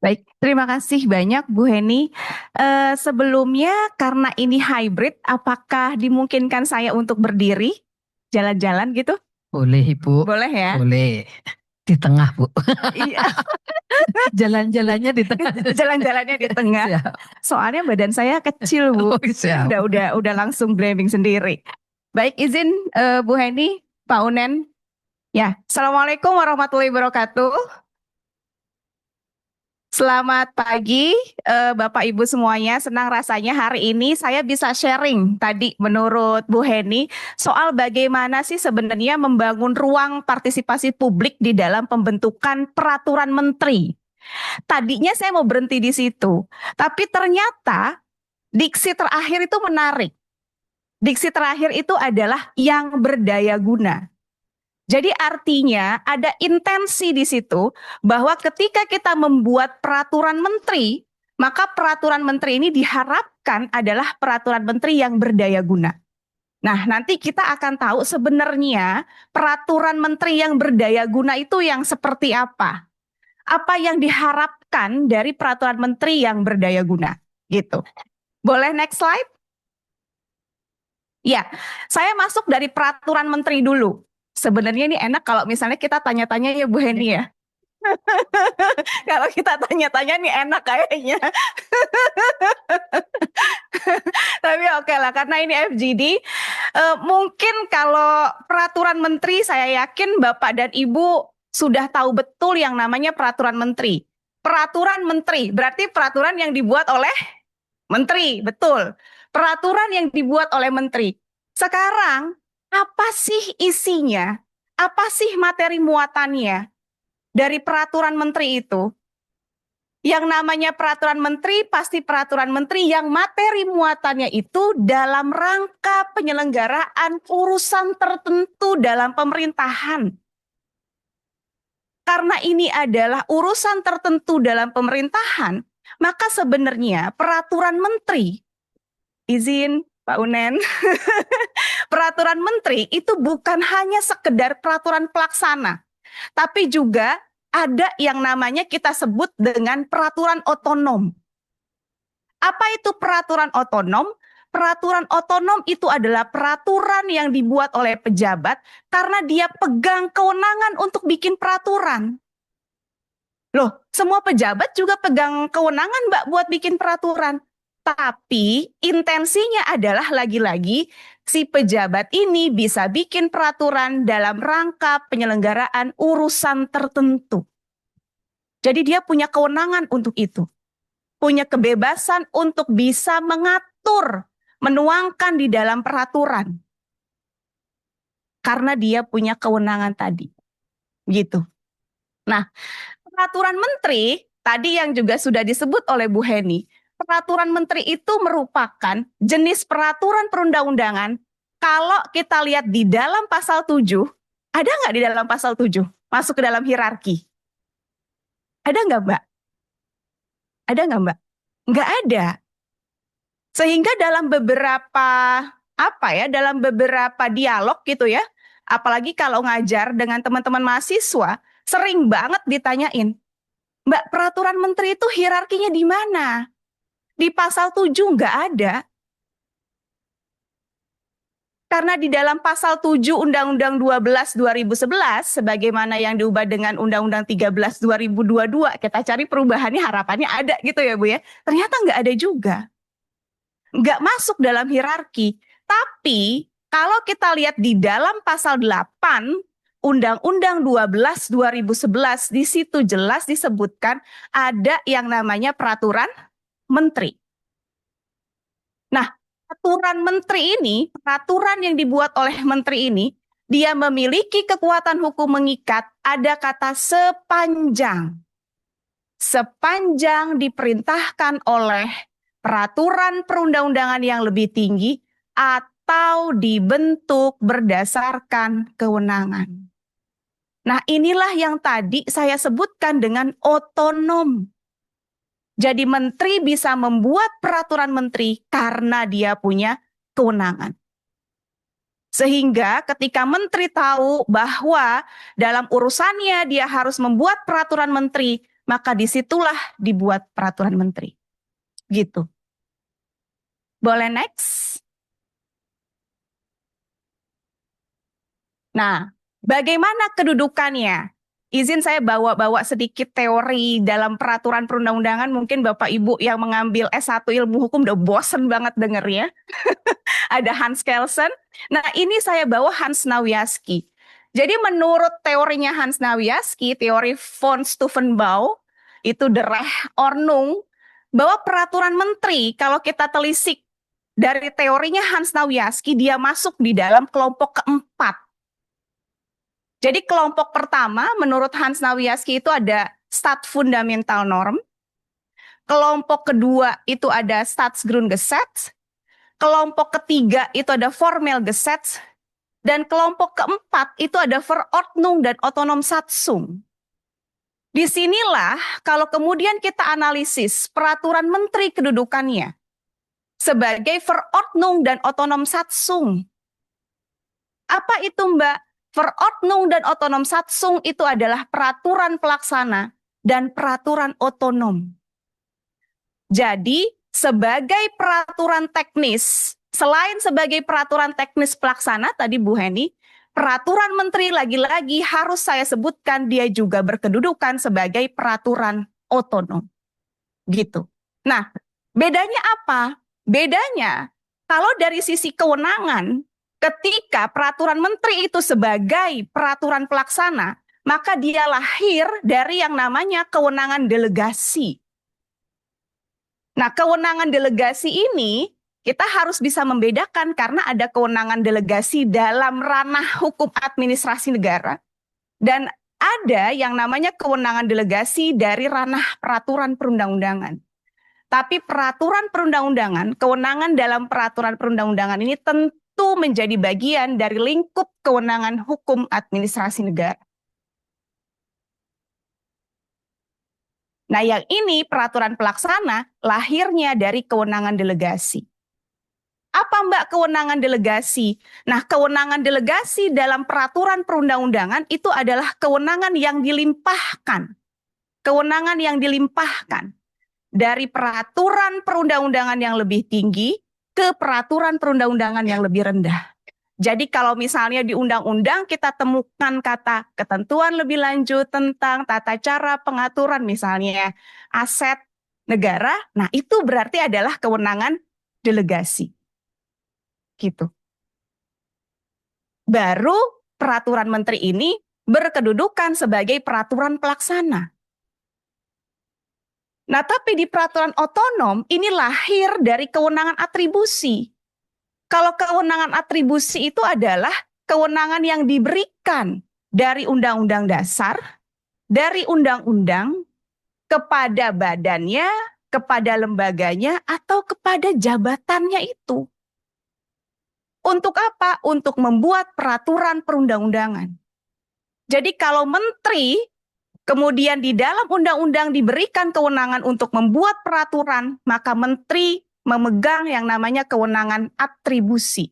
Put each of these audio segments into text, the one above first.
Baik, terima kasih banyak Bu Heni. Sebelumnya karena ini hybrid, apakah dimungkinkan saya untuk berdiri, jalan-jalan gitu? Boleh Ibu, Boleh ya? boleh. Di tengah Bu, Iya, jalan-jalannya di tengah. jalan-jalannya di tengah. Siap. Soalnya badan saya kecil Bu, Oh, siap. udah langsung glamping sendiri. Baik, izin Bu Heni, Pak Unen. Ya, Assalamualaikum warahmatullahi wabarakatuh. Selamat pagi, Bapak Ibu semuanya. Senang rasanya hari ini saya bisa sharing tadi menurut Bu Heni soal bagaimana sih sebenarnya membangun ruang partisipasi publik di dalam pembentukan peraturan menteri. Tadinya saya mau berhenti di situ, tapi ternyata diksi terakhir itu menarik. Diksi terakhir itu adalah yang berdaya guna. Jadi artinya ada intensi di situ bahwa ketika kita membuat peraturan menteri, maka peraturan menteri ini diharapkan adalah peraturan menteri yang berdaya guna. Nah, nanti kita akan tahu sebenarnya peraturan menteri yang berdaya guna itu yang seperti apa. Apa yang diharapkan dari peraturan menteri yang berdaya guna, gitu. Boleh next slide? Ya, saya masuk dari peraturan menteri dulu. Sebenarnya ini enak kalau misalnya kita tanya-tanya ya Bu Heni ya. Kalau kita tanya-tanya nih enak kayaknya. Tapi oke lah, karena ini FGD. Mungkin kalau peraturan menteri, saya yakin Bapak dan Ibu sudah tahu betul yang namanya peraturan menteri. Peraturan menteri, berarti peraturan yang dibuat oleh menteri, betul. Peraturan yang dibuat oleh menteri. Sekarang, apa sih isinya? Apa sih materi muatannya dari peraturan menteri itu? Yang namanya peraturan menteri pasti peraturan menteri yang materi muatannya itu dalam rangka penyelenggaraan urusan tertentu dalam pemerintahan. Karena ini adalah urusan tertentu dalam pemerintahan, maka sebenarnya peraturan menteri, izin Pak Unen, peraturan menteri itu bukan hanya sekedar peraturan pelaksana, tapi juga ada yang namanya kita sebut dengan peraturan otonom. Apa itu peraturan otonom? Peraturan otonom itu adalah peraturan yang dibuat oleh pejabat karena dia pegang kewenangan untuk bikin peraturan. Loh, semua pejabat juga pegang kewenangan, Mbak, buat bikin peraturan. Tapi intensinya adalah lagi-lagi si pejabat ini bisa bikin peraturan dalam rangka penyelenggaraan urusan tertentu. Jadi dia punya kewenangan untuk itu. Punya kebebasan untuk bisa mengatur, menuangkan di dalam peraturan. Karena dia punya kewenangan tadi. Gitu. Nah, peraturan menteri, tadi yang juga sudah disebut oleh Bu Heni, peraturan menteri itu merupakan jenis peraturan perundang-undangan. Kalau kita lihat di dalam pasal 7, ada nggak di dalam pasal 7? Masuk ke dalam hierarki. Ada nggak, Mbak? Ada nggak, Mbak? Nggak ada. Sehingga dalam beberapa dalam beberapa dialog gitu ya, apalagi kalau ngajar dengan teman-teman mahasiswa, sering banget ditanyain, Mbak, peraturan menteri itu hierarkinya di mana? Di pasal 7 nggak ada. Karena di dalam pasal 7 Undang-Undang 12 2011, sebagaimana yang diubah dengan Undang-Undang 13 2022, kita cari perubahannya harapannya ada gitu ya Bu ya. Ternyata nggak ada juga. Nggak masuk dalam hierarki. Tapi kalau kita lihat di dalam pasal 8 Undang-Undang 12 2011 di situ jelas disebutkan ada yang namanya peraturan menteri. Nah, peraturan menteri ini, peraturan yang dibuat oleh menteri ini, dia memiliki kekuatan hukum mengikat, ada kata sepanjang. Sepanjang diperintahkan oleh peraturan perundang-undangan yang lebih tinggi atau dibentuk berdasarkan kewenangan. Nah, inilah yang tadi saya sebutkan dengan otonom. Jadi menteri bisa membuat peraturan menteri karena dia punya kewenangan. Sehingga ketika menteri tahu bahwa dalam urusannya dia harus membuat peraturan menteri, maka disitulah dibuat peraturan menteri. Gitu. Boleh next? Nah, bagaimana kedudukannya? Izin saya bawa-bawa sedikit teori dalam peraturan perundang-undangan. Mungkin Bapak Ibu yang mengambil S1 ilmu hukum udah bosen banget dengernya. Ada Hans Kelsen. Nah, ini saya bawa Hans Nawiaski. Jadi menurut teorinya Hans Nawiaski, teori von Steuvenbau, itu the Rechtsordnung, bahwa peraturan menteri, kalau kita telisik dari teorinya Hans Nawiaski, dia masuk di dalam kelompok keempat. Jadi kelompok pertama menurut Hans Nawiaski itu ada Staatsfundamental Norm. Kelompok kedua itu ada Staatsgrundgesetz. Kelompok ketiga itu ada Formelgesetz. Dan kelompok keempat itu ada Verordnung dan Autonomsatzung. Disinilah kalau kemudian kita analisis peraturan menteri kedudukannya sebagai Verordnung dan Autonomsatzung. Apa itu Mbak? Verordnung dan Autonomsatzung itu adalah peraturan pelaksana dan peraturan otonom. Jadi, sebagai peraturan teknis, selain sebagai peraturan teknis pelaksana, tadi Bu Heni, peraturan menteri lagi-lagi harus saya sebutkan dia juga berkedudukan sebagai peraturan otonom. Gitu. Nah, bedanya apa? Bedanya, kalau dari sisi kewenangan, ketika peraturan menteri itu sebagai peraturan pelaksana, maka dia lahir dari yang namanya kewenangan delegasi. Nah, kewenangan delegasi ini kita harus bisa membedakan karena ada kewenangan delegasi dalam ranah hukum administrasi negara dan ada yang namanya kewenangan delegasi dari ranah peraturan perundang-undangan. Tapi peraturan perundang-undangan, kewenangan dalam peraturan perundang-undangan ini tentu menjadi bagian dari lingkup kewenangan hukum administrasi negara. Nah, yang ini peraturan pelaksana lahirnya dari kewenangan delegasi. Apa Mbak kewenangan delegasi? Nah, kewenangan delegasi dalam peraturan perundang-undangan itu adalah kewenangan yang dilimpahkan. Kewenangan yang dilimpahkan dari peraturan perundang-undangan yang lebih tinggi ke peraturan perundang-undangan yang lebih rendah. Jadi kalau misalnya di undang-undang kita temukan kata ketentuan lebih lanjut tentang tata cara pengaturan misalnya aset negara, nah itu berarti adalah kewenangan delegasi. Gitu. Baru peraturan menteri ini berkedudukan sebagai peraturan pelaksana. Nah, tapi di peraturan otonom ini lahir dari kewenangan atribusi. Kalau kewenangan atribusi itu adalah kewenangan yang diberikan dari undang-undang dasar, dari undang-undang, kepada badannya, kepada lembaganya, atau kepada jabatannya itu. Untuk apa? Untuk membuat peraturan perundang-undangan. Jadi kalau menteri kemudian di dalam undang-undang diberikan kewenangan untuk membuat peraturan, maka menteri memegang yang namanya kewenangan atribusi.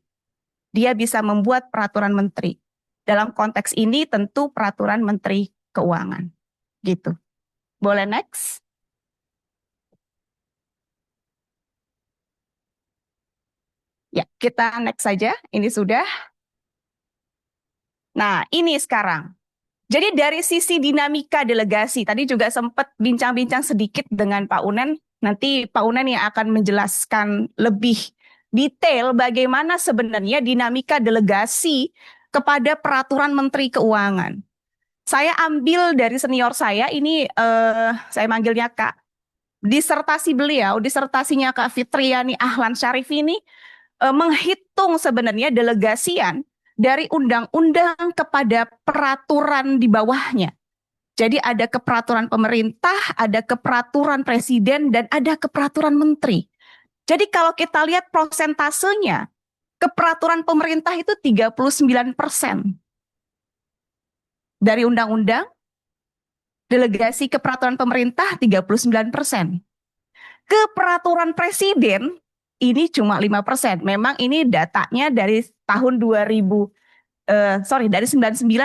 Dia bisa membuat peraturan menteri. Dalam konteks ini tentu peraturan menteri keuangan. Gitu. Boleh next? Ya, kita next saja. Ini sudah. Nah, ini sekarang. Jadi dari sisi dinamika delegasi, tadi juga sempat bincang-bincang sedikit dengan Pak Unen. Nanti Pak Unen yang akan menjelaskan lebih detail bagaimana sebenarnya dinamika delegasi kepada peraturan Menteri Keuangan. Saya ambil dari senior saya, ini saya manggilnya Kak. Disertasi beliau, disertasinya Kak Fitriani Ahlan Syarif ini menghitung sebenarnya delegasian dari undang-undang kepada peraturan di bawahnya. Jadi ada keperaturan pemerintah, ada keperaturan presiden, dan ada keperaturan menteri. Jadi kalau kita lihat prosentasenya, keperaturan pemerintah itu 39%. Dari undang-undang, delegasi keperaturan pemerintah 39%. Keperaturan presiden ini cuma 5%. Memang ini datanya dari tahun 99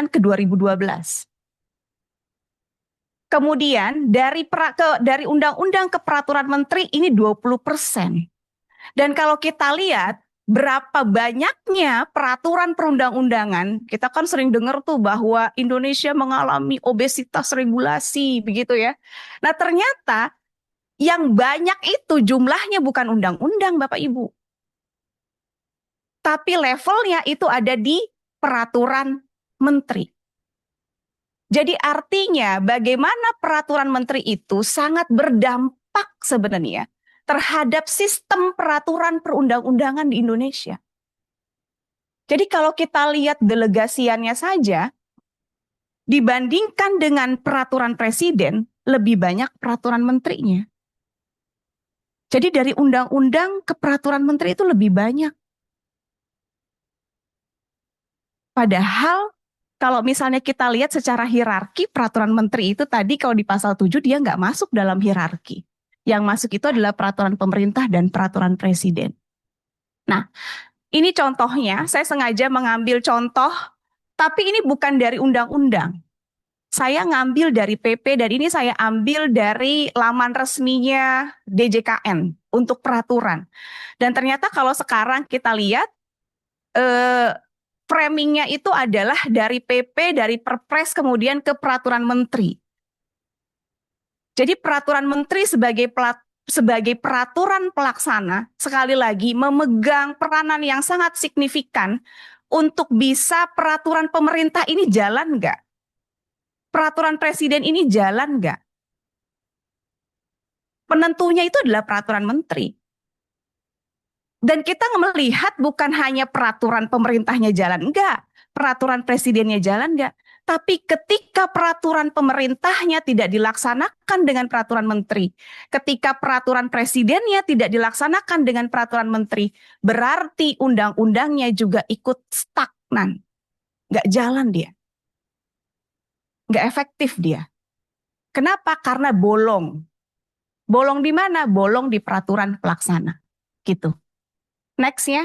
ke 2012. Kemudian dari undang-undang ke peraturan menteri ini 20%. Dan kalau kita lihat berapa banyaknya peraturan perundang-undangan, kita kan sering dengar tuh bahwa Indonesia mengalami obesitas regulasi begitu ya. Nah, ternyata yang banyak itu jumlahnya bukan undang-undang Bapak Ibu. Tapi levelnya itu ada di peraturan menteri. Jadi artinya bagaimana peraturan menteri itu sangat berdampak sebenarnya terhadap sistem peraturan perundang-undangan di Indonesia. Jadi kalau kita lihat delegasiannya saja, dibandingkan dengan peraturan presiden, lebih banyak peraturan menterinya. Jadi dari undang-undang ke peraturan menteri itu lebih banyak. Padahal kalau misalnya kita lihat secara hierarki, peraturan menteri itu tadi kalau di pasal 7 dia nggak masuk dalam hierarki. Yang masuk itu adalah peraturan pemerintah dan peraturan presiden. Nah, ini contohnya, saya sengaja mengambil contoh, tapi ini bukan dari undang-undang. Saya ngambil dari PP dan ini saya ambil dari laman resminya DJKN untuk peraturan. Dan ternyata kalau sekarang kita lihat, framingnya itu adalah dari PP, dari Perpres, kemudian ke peraturan menteri. Jadi peraturan menteri sebagai peraturan pelaksana, sekali lagi memegang peranan yang sangat signifikan untuk bisa peraturan pemerintah ini jalan nggak? Peraturan presiden ini jalan nggak? Penentunya itu adalah peraturan menteri. Dan kita melihat bukan hanya peraturan pemerintahnya jalan enggak, peraturan presidennya jalan enggak, tapi ketika peraturan pemerintahnya tidak dilaksanakan dengan peraturan menteri, ketika peraturan presidennya tidak dilaksanakan dengan peraturan menteri, berarti undang-undangnya juga ikut stagnan, enggak jalan dia, enggak efektif dia. Kenapa? Karena bolong. Bolong di mana? Bolong di peraturan pelaksana. Gitu. Next ya.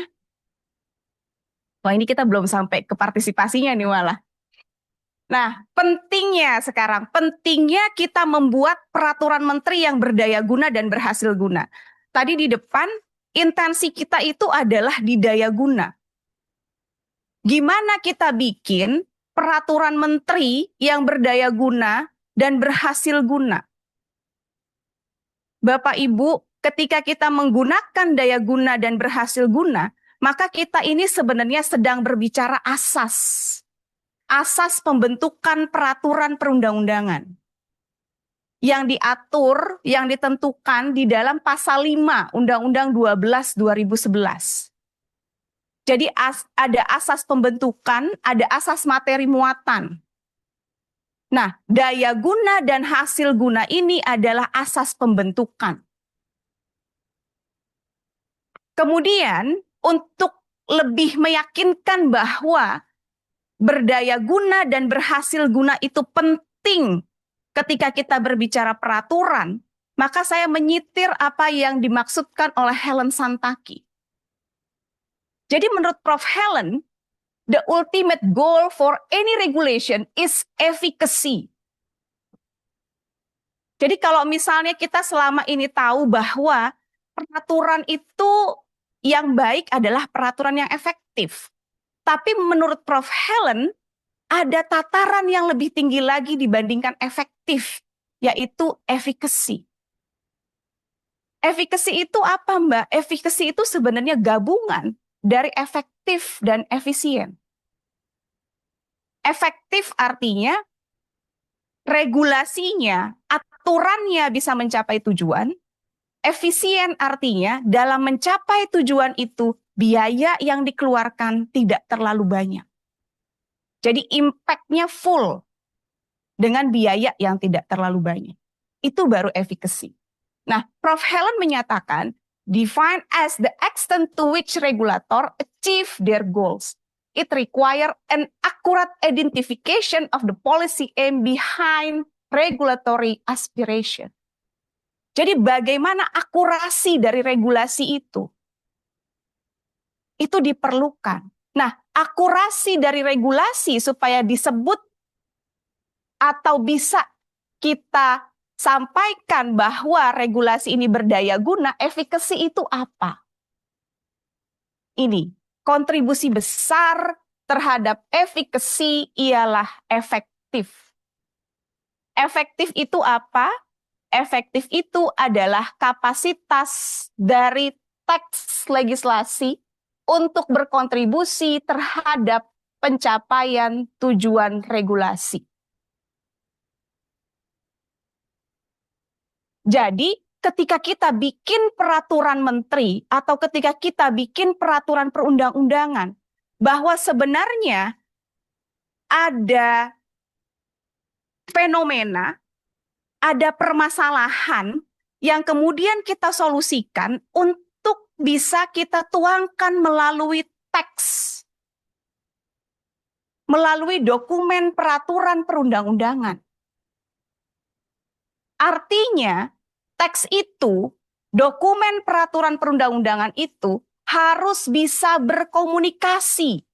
Wah ini kita belum sampai ke partisipasinya nih malah. Nah, pentingnya kita membuat peraturan menteri yang berdaya guna dan berhasil guna. Tadi di depan, intensi kita itu adalah di daya guna. Gimana kita bikin peraturan menteri yang berdaya guna dan berhasil guna? Bapak Ibu, ketika kita menggunakan daya guna dan berhasil guna, maka kita ini sebenarnya sedang berbicara asas pembentukan peraturan perundang-undangan yang diatur, yang ditentukan di dalam pasal 5 Undang-Undang 12 2011. Jadi ada asas pembentukan, ada asas materi muatan. Nah, daya guna dan hasil guna ini adalah asas pembentukan. Kemudian, untuk lebih meyakinkan bahwa berdaya guna dan berhasil guna itu penting ketika kita berbicara peraturan, maka saya menyitir apa yang dimaksudkan oleh Helen Santaki. Jadi menurut Prof. Helen, the ultimate goal for any regulation is efficacy. Jadi kalau misalnya kita selama ini tahu bahwa peraturan itu yang baik adalah peraturan yang efektif. Tapi menurut Prof. Helen, ada tataran yang lebih tinggi lagi dibandingkan efektif, yaitu efficacy. Efficacy itu apa, Mbak? Efficacy itu sebenarnya gabungan dari efektif dan efisien. Efektif artinya regulasinya, aturannya bisa mencapai tujuan. Efisien artinya dalam mencapai tujuan itu biaya yang dikeluarkan tidak terlalu banyak. Jadi impact-nya full dengan biaya yang tidak terlalu banyak. Itu baru efficacy. Nah, Prof. Helen menyatakan, define as the extent to which regulator achieve their goals. It require an accurate identification of the policy aim behind regulatory aspiration. Jadi bagaimana akurasi dari regulasi itu diperlukan. Nah, akurasi dari regulasi supaya disebut atau bisa kita sampaikan bahwa regulasi ini berdaya guna, efficacy itu apa? Ini, kontribusi besar terhadap efficacy ialah efektif. Efektif itu apa? Efektif itu adalah kapasitas dari teks legislasi untuk berkontribusi terhadap pencapaian tujuan regulasi. Jadi, ketika kita bikin peraturan menteri atau ketika kita bikin peraturan perundang-undangan, bahwa sebenarnya ada fenomena, ada permasalahan yang kemudian kita solusikan untuk bisa kita tuangkan melalui teks, melalui dokumen peraturan perundang-undangan. Artinya, teks itu, dokumen peraturan perundang-undangan itu harus bisa berkomunikasi.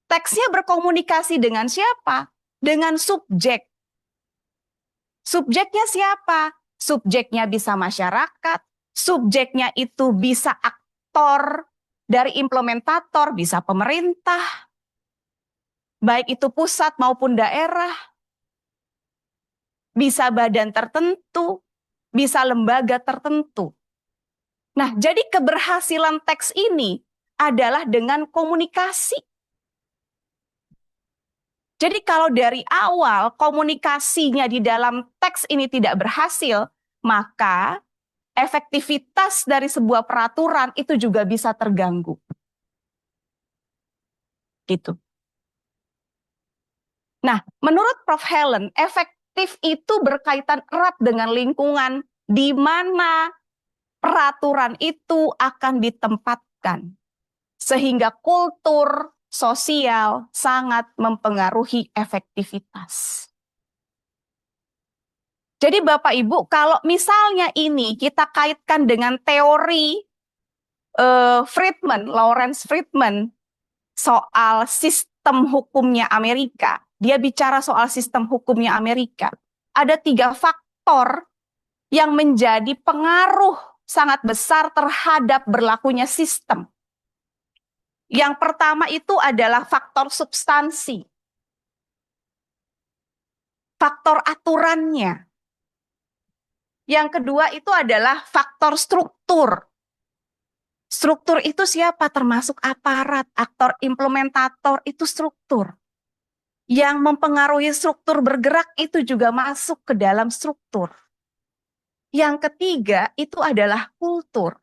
Teksnya berkomunikasi dengan siapa? Dengan subjek. Subjeknya siapa? Subjeknya bisa masyarakat, subjeknya itu bisa aktor dari implementator, bisa pemerintah, baik itu pusat maupun daerah, bisa badan tertentu, bisa lembaga tertentu. Nah, jadi keberhasilan teks ini adalah dengan komunikasi. Jadi kalau dari awal komunikasinya di dalam teks ini tidak berhasil, maka efektivitas dari sebuah peraturan itu juga bisa terganggu. Gitu. Nah, menurut Prof. Helen, efektif itu berkaitan erat dengan lingkungan di mana peraturan itu akan ditempatkan. Sehingga kultur sosial sangat mempengaruhi efektivitas. Jadi Bapak Ibu, kalau misalnya ini kita kaitkan dengan teori Lawrence Friedman, soal sistem hukumnya Amerika, dia bicara soal sistem hukumnya Amerika. Ada 3 faktor yang menjadi pengaruh sangat besar terhadap berlakunya sistem. Yang pertama itu adalah faktor substansi. Faktor aturannya. Yang kedua itu adalah faktor struktur. Struktur itu siapa? Termasuk aparat, aktor implementator itu struktur. Yang mempengaruhi struktur bergerak itu juga masuk ke dalam struktur. Yang ketiga itu adalah kultur.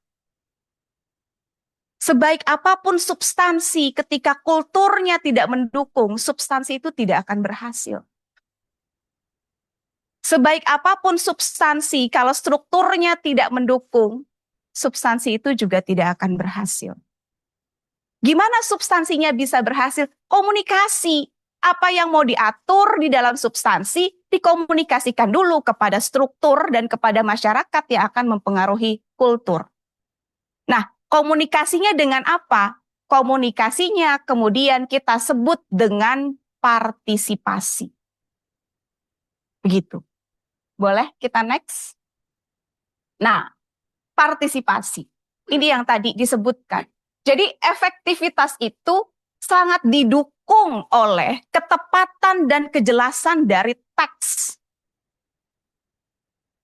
Sebaik apapun substansi, ketika kulturnya tidak mendukung, substansi itu tidak akan berhasil. Sebaik apapun substansi, kalau strukturnya tidak mendukung, substansi itu juga tidak akan berhasil. Gimana substansinya bisa berhasil? Komunikasi. Apa yang mau diatur di dalam substansi, dikomunikasikan dulu kepada struktur dan kepada masyarakat yang akan mempengaruhi kultur. Nah, komunikasinya dengan apa? Komunikasinya kemudian kita sebut dengan partisipasi. Begitu. Boleh kita next? Nah, partisipasi. Ini yang tadi disebutkan. Jadi efektivitas itu sangat didukung oleh ketepatan dan kejelasan dari teks.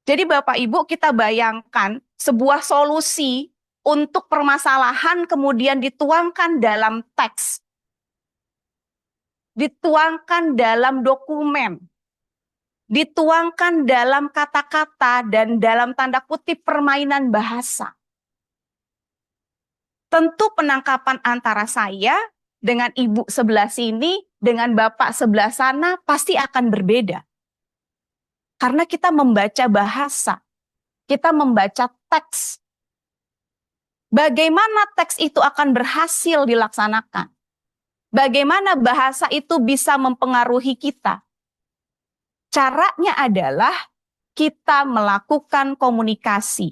Jadi Bapak Ibu kita bayangkan sebuah solusi untuk permasalahan kemudian dituangkan dalam teks. Dituangkan dalam dokumen. Dituangkan dalam kata-kata dan dalam tanda kutip permainan bahasa. Tentu penangkapan antara saya dengan ibu sebelah sini, dengan bapak sebelah sana pasti akan berbeda. Karena kita membaca bahasa, kita membaca teks. Bagaimana teks itu akan berhasil dilaksanakan? Bagaimana bahasa itu bisa mempengaruhi kita? Caranya adalah kita melakukan komunikasi.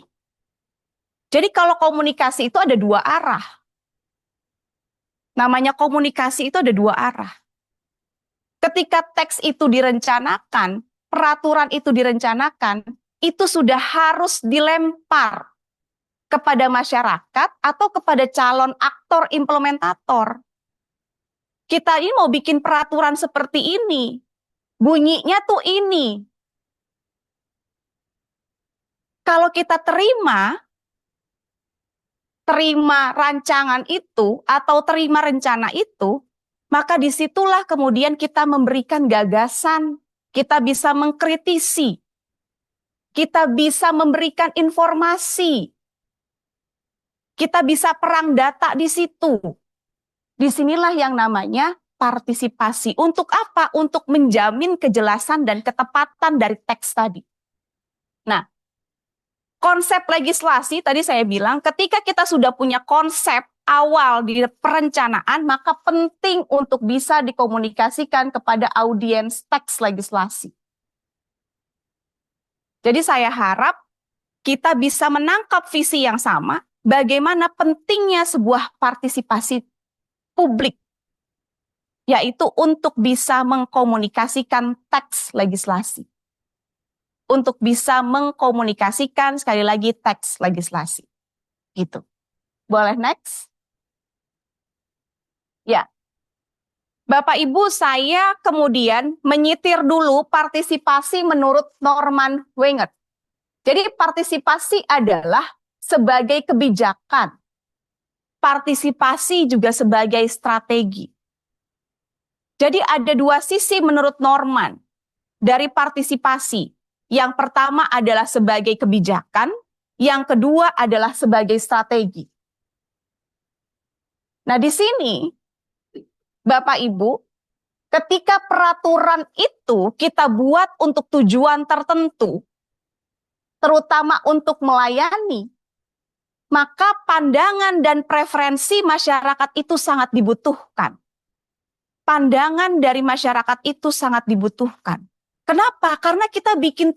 Jadi kalau komunikasi itu ada 2 arah. Namanya komunikasi itu ada 2 arah. Ketika teks itu direncanakan, peraturan itu direncanakan, itu sudah harus dilempar kepada masyarakat atau kepada calon aktor implementator. Kita ini mau bikin peraturan seperti ini, bunyinya tuh ini. Kalau kita terima rancangan itu atau terima rencana itu, maka disitulah kemudian kita memberikan gagasan, kita bisa mengkritisi, kita bisa memberikan informasi, kita bisa perang data di situ. Disinilah yang namanya partisipasi. Untuk apa? Untuk menjamin kejelasan dan ketepatan dari teks tadi. Nah, konsep legislasi tadi saya bilang ketika kita sudah punya konsep awal di perencanaan, maka penting untuk bisa dikomunikasikan kepada audiens teks legislasi. Jadi saya harap kita bisa menangkap visi yang sama, bagaimana pentingnya sebuah partisipasi publik, yaitu untuk bisa mengkomunikasikan teks legislasi. Untuk bisa mengkomunikasikan sekali lagi teks legislasi. Gitu. Boleh next? Ya. Bapak Ibu, saya kemudian menyitir dulu partisipasi menurut Norman Wenger. Jadi partisipasi adalah sebagai kebijakan. Partisipasi juga sebagai strategi. Jadi ada dua sisi menurut Norman dari partisipasi. Yang pertama adalah sebagai kebijakan, yang kedua adalah sebagai strategi. Nah, di sini, Bapak Ibu, ketika peraturan itu kita buat untuk tujuan tertentu, terutama untuk melayani, maka pandangan dan preferensi masyarakat itu sangat dibutuhkan. Pandangan dari masyarakat itu sangat dibutuhkan. Kenapa? Karena kita bikin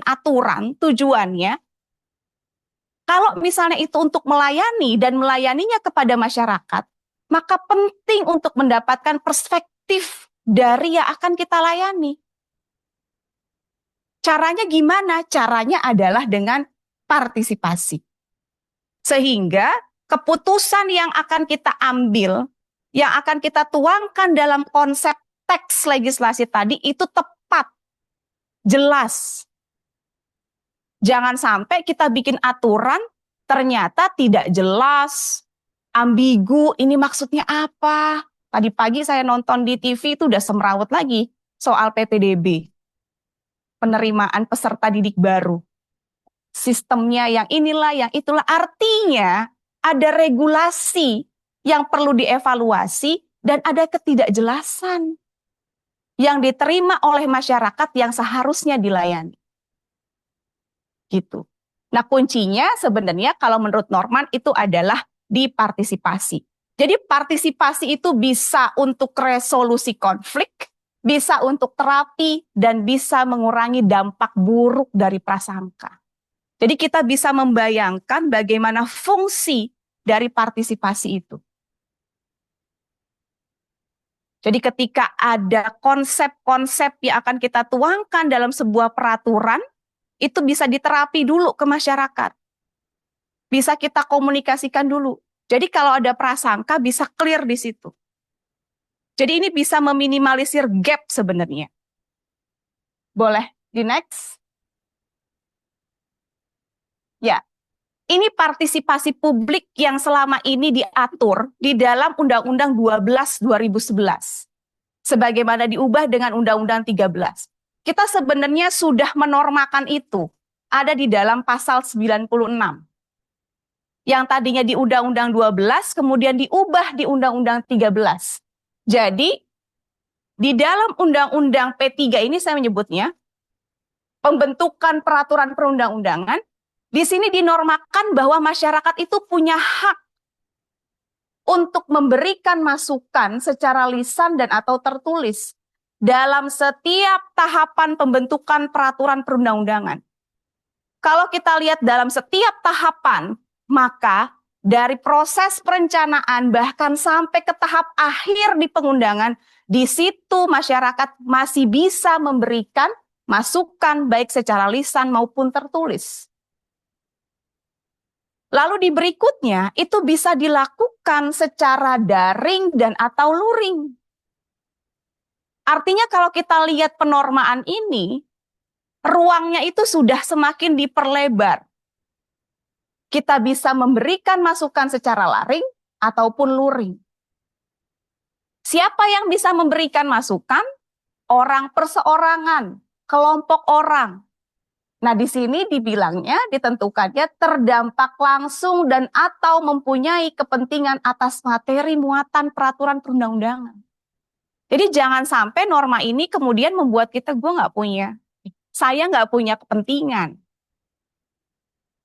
aturan tujuannya, kalau misalnya itu untuk melayani dan melayaninya kepada masyarakat, maka penting untuk mendapatkan perspektif dari yang akan kita layani. Caranya gimana? Caranya adalah dengan partisipasi. Sehingga keputusan yang akan kita ambil, yang akan kita tuangkan dalam konsep teks legislasi tadi itu tepat, jelas. Jangan sampai kita bikin aturan ternyata tidak jelas, ambigu, ini maksudnya apa? Tadi pagi saya nonton di TV itu udah semrawut lagi soal PPDB, penerimaan peserta didik baru. Sistemnya yang inilah, yang itulah, artinya ada regulasi yang perlu dievaluasi dan ada ketidakjelasan yang diterima oleh masyarakat yang seharusnya dilayani. Gitu. Nah, kuncinya sebenarnya kalau menurut Norman itu adalah di partisipasi. Jadi partisipasi itu bisa untuk resolusi konflik, bisa untuk terapi, dan bisa mengurangi dampak buruk dari prasangka. Jadi kita bisa membayangkan bagaimana fungsi dari partisipasi itu. Jadi ketika ada konsep-konsep yang akan kita tuangkan dalam sebuah peraturan, itu bisa diterapi dulu ke masyarakat. Bisa kita komunikasikan dulu. Jadi kalau ada prasangka bisa clear di situ. Jadi ini bisa meminimalisir gap sebenarnya. Boleh di next? Ya, ini partisipasi publik yang selama ini diatur di dalam Undang-Undang 12 2011. Sebagaimana diubah dengan Undang-Undang 13. Kita sebenarnya sudah menormakan itu. Ada di dalam pasal 96. Yang tadinya di Undang-Undang 12, kemudian diubah di Undang-Undang 13. Jadi, di dalam Undang-Undang P3 ini saya menyebutnya, pembentukan peraturan perundang-undangan, di sini dinormakan bahwa masyarakat itu punya hak untuk memberikan masukan secara lisan dan atau tertulis dalam setiap tahapan pembentukan peraturan perundang-undangan. Kalau kita lihat dalam setiap tahapan, maka dari proses perencanaan bahkan sampai ke tahap akhir di pengundangan, di situ masyarakat masih bisa memberikan masukan baik secara lisan maupun tertulis. Lalu di berikutnya itu bisa dilakukan secara daring dan atau luring. Artinya kalau kita lihat penormaan ini, ruangnya itu sudah semakin diperlebar. Kita bisa memberikan masukan secara laring ataupun luring. Siapa yang bisa memberikan masukan? Orang perseorangan, kelompok orang. Nah, di sini dibilangnya, ditentukannya terdampak langsung dan atau mempunyai kepentingan atas materi muatan peraturan perundang-undangan. Jadi jangan sampai norma ini kemudian membuat kita, saya nggak punya kepentingan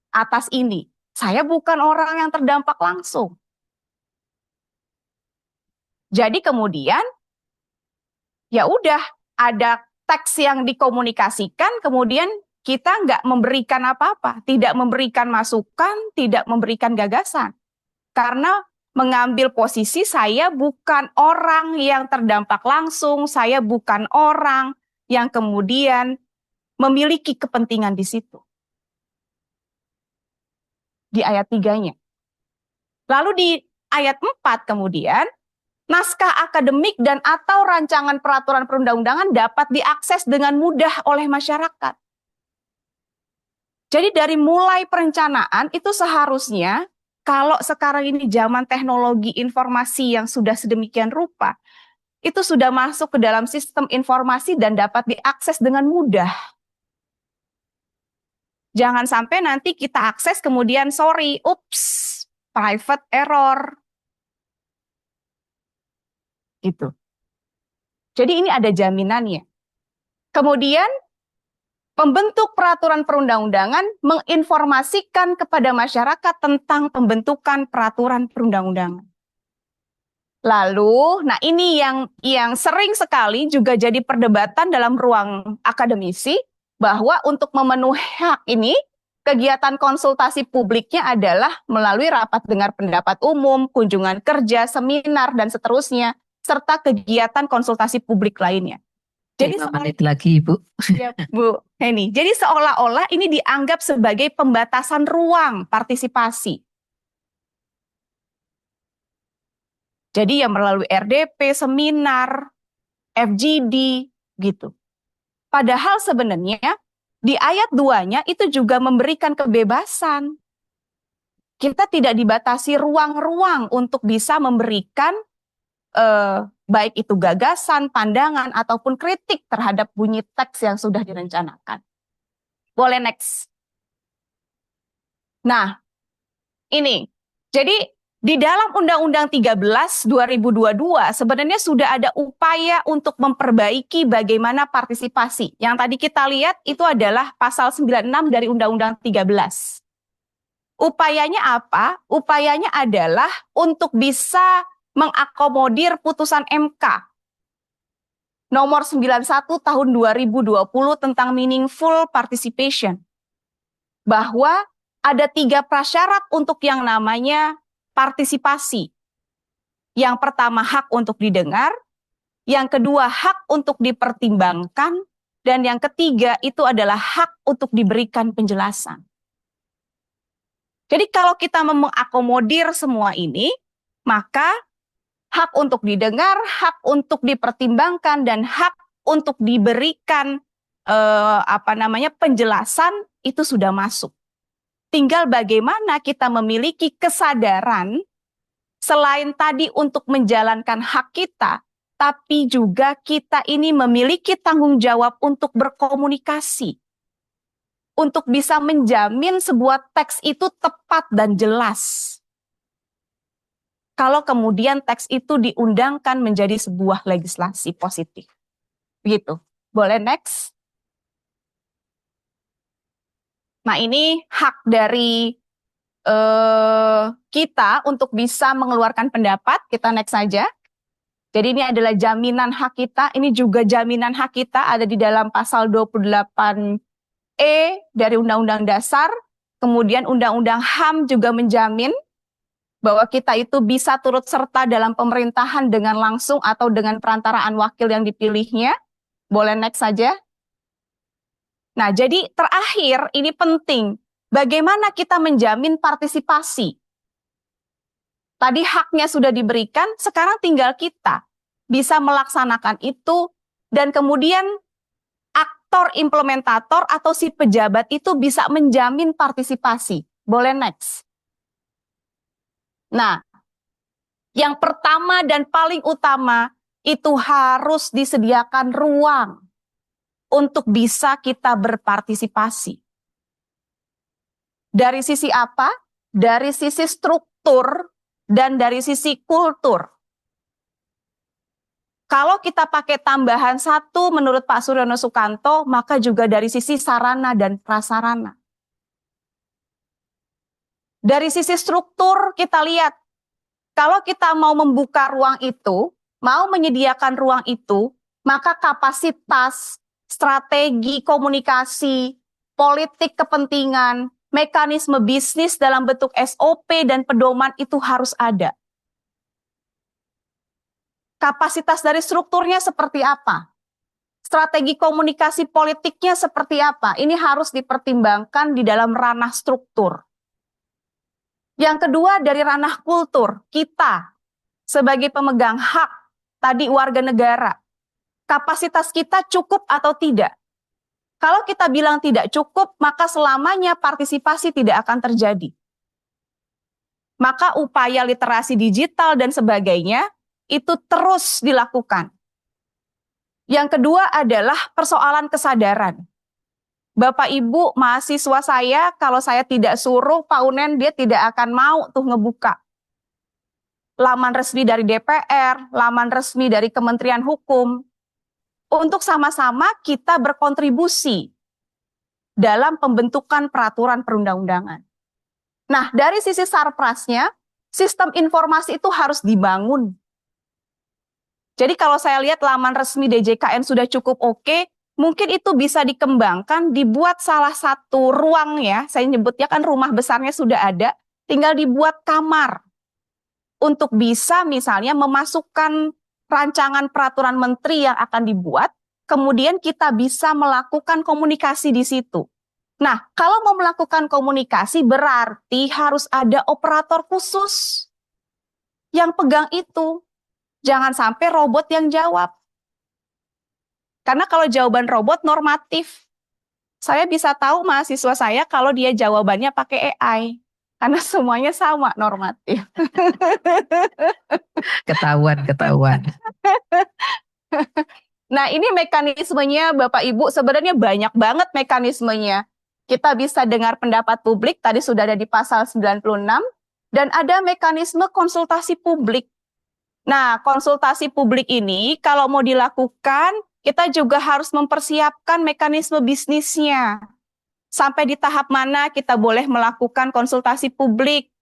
atas ini. Saya bukan orang yang terdampak langsung. Jadi kemudian, ya udah ada teks yang dikomunikasikan, kemudian kita nggak memberikan apa-apa, tidak memberikan masukan, tidak memberikan gagasan. Karena mengambil posisi saya bukan orang yang terdampak langsung, saya bukan orang yang kemudian memiliki kepentingan di situ. Di ayat 3-nya. Lalu di ayat 4 kemudian, naskah akademik dan atau rancangan peraturan perundang-undangan dapat diakses dengan mudah oleh masyarakat. Jadi dari mulai perencanaan itu seharusnya kalau sekarang ini zaman teknologi informasi yang sudah sedemikian rupa, itu sudah masuk ke dalam sistem informasi dan dapat diakses dengan mudah. Jangan sampai nanti kita akses kemudian private error. Gitu. Jadi ini ada jaminannya. Kemudian pembentuk peraturan perundang-undangan menginformasikan kepada masyarakat tentang pembentukan peraturan perundang-undangan. Lalu, nah ini yang sering sekali juga jadi perdebatan dalam ruang akademisi, bahwa untuk memenuhi hak ini, kegiatan konsultasi publiknya adalah melalui rapat dengar pendapat umum, kunjungan kerja, seminar, dan seterusnya, serta kegiatan konsultasi publik lainnya. Jadi 5 menit lagi, Ibu. Ya, Bu Heni. Jadi seolah-olah ini dianggap sebagai pembatasan ruang partisipasi. Jadi yang melalui RDP, seminar, FGD, gitu. Padahal sebenarnya di ayat 2-nya itu juga memberikan kebebasan. Kita tidak dibatasi ruang-ruang untuk bisa memberikan baik itu gagasan, pandangan, ataupun kritik terhadap bunyi teks yang sudah direncanakan. Boleh next. Nah, ini. Jadi, di dalam Undang-Undang 13 2022 sebenarnya sudah ada upaya untuk memperbaiki bagaimana partisipasi. Yang tadi kita lihat itu adalah pasal 96 dari Undang-Undang 13. Upayanya apa? Upayanya adalah untuk bisa mengakomodir putusan MK nomor 91 tahun 2020 tentang meaningful participation. Bahwa ada 3 prasyarat untuk yang namanya partisipasi. Yang pertama hak untuk didengar, yang kedua hak untuk dipertimbangkan, dan yang ketiga itu adalah hak untuk diberikan penjelasan. Jadi kalau kita mengakomodir semua ini, maka hak untuk didengar, hak untuk dipertimbangkan, dan hak untuk diberikan penjelasan itu sudah masuk. Tinggal bagaimana kita memiliki kesadaran selain tadi untuk menjalankan hak kita, tapi juga kita ini memiliki tanggung jawab untuk berkomunikasi. Untuk bisa menjamin sebuah teks itu tepat dan jelas. Kalau kemudian teks itu diundangkan menjadi sebuah legislasi positif. Begitu. Boleh next? Nah ini hak dari kita untuk bisa mengeluarkan pendapat. Kita next saja. Jadi ini adalah jaminan hak kita. Ini juga jaminan hak kita ada di dalam pasal 28E dari Undang-Undang Dasar. Kemudian Undang-Undang HAM juga menjamin bahwa kita itu bisa turut serta dalam pemerintahan dengan langsung atau dengan perantaraan wakil yang dipilihnya. Boleh next saja. Nah, jadi terakhir ini penting. Bagaimana kita menjamin partisipasi? Tadi haknya sudah diberikan, sekarang tinggal kita bisa melaksanakan itu, dan kemudian aktor implementator atau si pejabat itu bisa menjamin partisipasi. Boleh next. Nah, yang pertama dan paling utama itu harus disediakan ruang untuk bisa kita berpartisipasi. Dari sisi apa? Dari sisi struktur dan dari sisi kultur. Kalau kita pakai tambahan satu menurut Pak Suryono Sukanto, maka juga dari sisi sarana dan prasarana. Dari sisi struktur kita lihat, kalau kita mau membuka ruang itu, mau menyediakan ruang itu, maka kapasitas, strategi komunikasi, politik kepentingan, mekanisme bisnis dalam bentuk SOP dan pedoman itu harus ada. Kapasitas dari strukturnya seperti apa? Strategi komunikasi politiknya seperti apa? Ini harus dipertimbangkan di dalam ranah struktur. Yang kedua dari ranah kultur, kita sebagai pemegang hak, tadi warga negara, kapasitas kita cukup atau tidak? Kalau kita bilang tidak cukup, maka selamanya partisipasi tidak akan terjadi. Maka upaya literasi digital dan sebagainya itu terus dilakukan. Yang kedua adalah persoalan kesadaran. Bapak Ibu mahasiswa saya, kalau saya tidak suruh Pak Unen, dia tidak akan mau tuh ngebuka laman resmi dari DPR, laman resmi dari Kementerian Hukum, untuk sama-sama kita berkontribusi dalam pembentukan peraturan perundang-undangan. Nah, dari sisi sarprasnya, sistem informasi itu harus dibangun. Jadi kalau saya lihat laman resmi DJKN sudah cukup oke, mungkin itu bisa dikembangkan, dibuat salah satu ruang ya, saya nyebutnya kan rumah besarnya sudah ada, tinggal dibuat kamar untuk bisa misalnya memasukkan rancangan peraturan menteri yang akan dibuat, kemudian kita bisa melakukan komunikasi di situ. Nah, kalau mau melakukan komunikasi berarti harus ada operator khusus yang pegang itu. Jangan sampai robot yang jawab. Karena kalau jawaban robot normatif, saya bisa tahu mahasiswa saya kalau dia jawabannya pakai AI. Karena semuanya sama normatif. Ketahuan. Nah, ini mekanismenya Bapak Ibu, sebenarnya banyak banget mekanismenya. Kita bisa dengar pendapat publik, tadi sudah ada di pasal 96, dan ada mekanisme konsultasi publik. Nah, konsultasi publik ini kalau mau dilakukan, kita juga harus mempersiapkan mekanisme bisnisnya. Sampai di tahap mana kita boleh melakukan konsultasi publik.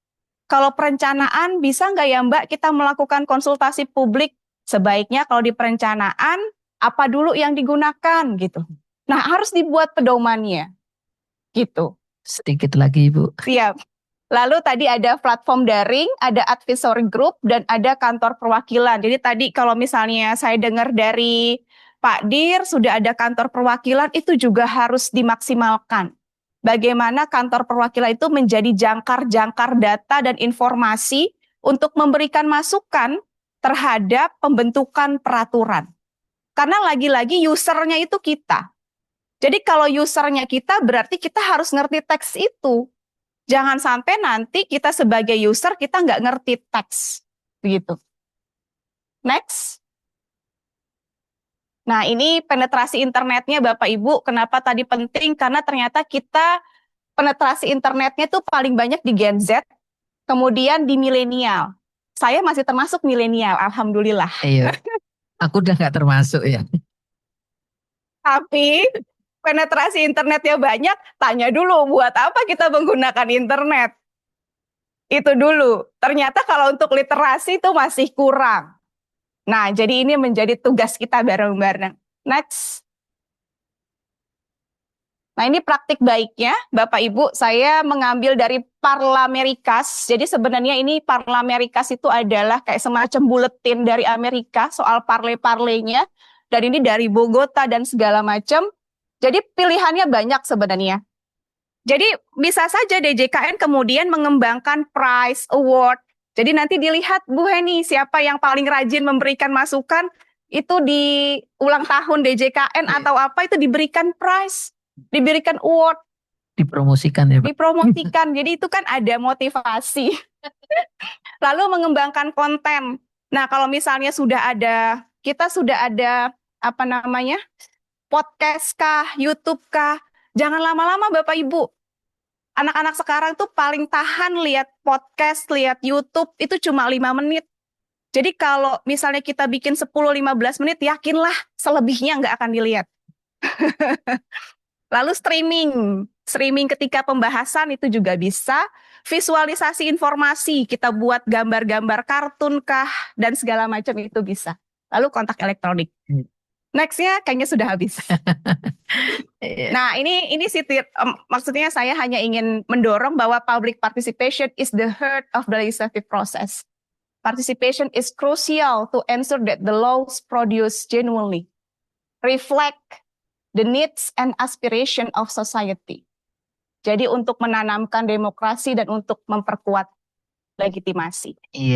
Kalau perencanaan, bisa nggak ya Mbak kita melakukan konsultasi publik? Sebaiknya kalau di perencanaan, apa dulu yang digunakan gitu. Nah, harus dibuat pedomannya gitu. Sedikit lagi Ibu. Siap. Lalu tadi ada platform daring, ada advisory group, dan ada kantor perwakilan. Jadi tadi kalau misalnya saya dengar dari Pak Dir, sudah ada kantor perwakilan, itu juga harus dimaksimalkan. Bagaimana kantor perwakilan itu menjadi jangkar-jangkar data dan informasi untuk memberikan masukan terhadap pembentukan peraturan. Karena lagi-lagi usernya itu kita. Jadi kalau usernya kita, berarti kita harus ngerti teks itu. Jangan sampai nanti kita sebagai user, kita nggak ngerti teks. Begitu. Next. Nah, ini penetrasi internetnya Bapak Ibu. Kenapa tadi penting? Karena ternyata kita penetrasi internetnya tuh paling banyak di Gen Z, kemudian di milenial. Saya masih termasuk milenial, alhamdulillah. Iya. Aku udah nggak termasuk ya. Tapi penetrasi internetnya banyak, tanya dulu buat apa kita menggunakan internet. Itu dulu. Ternyata kalau untuk literasi itu masih kurang. Nah, jadi ini menjadi tugas kita bareng-bareng. Next. Nah, ini praktik baiknya, Bapak Ibu, saya mengambil dari Parlamerikas. Jadi sebenarnya ini Parlamerikas itu adalah kayak semacam buletin dari Amerika soal parle-parlenya. Dan ini dari Bogota dan segala macam. Jadi pilihannya banyak sebenarnya. Jadi bisa saja DJKN kemudian mengembangkan prize, award. Jadi nanti dilihat Bu Heni siapa yang paling rajin memberikan masukan, itu di ulang tahun DJKN atau apa itu diberikan prize, diberikan award, Dipromosikan ya Pak. dipromosikan. Jadi itu kan ada motivasi. Lalu mengembangkan konten. Nah, kalau misalnya kita sudah ada apa namanya? Podcast kah, YouTube kah? Jangan lama-lama Bapak Ibu. Anak-anak sekarang tuh paling tahan lihat podcast, lihat YouTube itu cuma 5 menit. Jadi kalau misalnya kita bikin 10-15 menit, yakinlah selebihnya nggak akan dilihat. Lalu streaming ketika pembahasan itu juga bisa. Visualisasi informasi, kita buat gambar-gambar kartun kah, dan segala macam itu bisa. Lalu kontak elektronik. Next-nya kayaknya sudah habis. Nah, ini maksudnya saya hanya ingin mendorong bahwa public participation is the heart of the legislative process. Participation is crucial to ensure that the laws produced genuinely reflect the needs and aspiration of society. Jadi untuk menanamkan demokrasi dan untuk memperkuat legitimasi. Iya.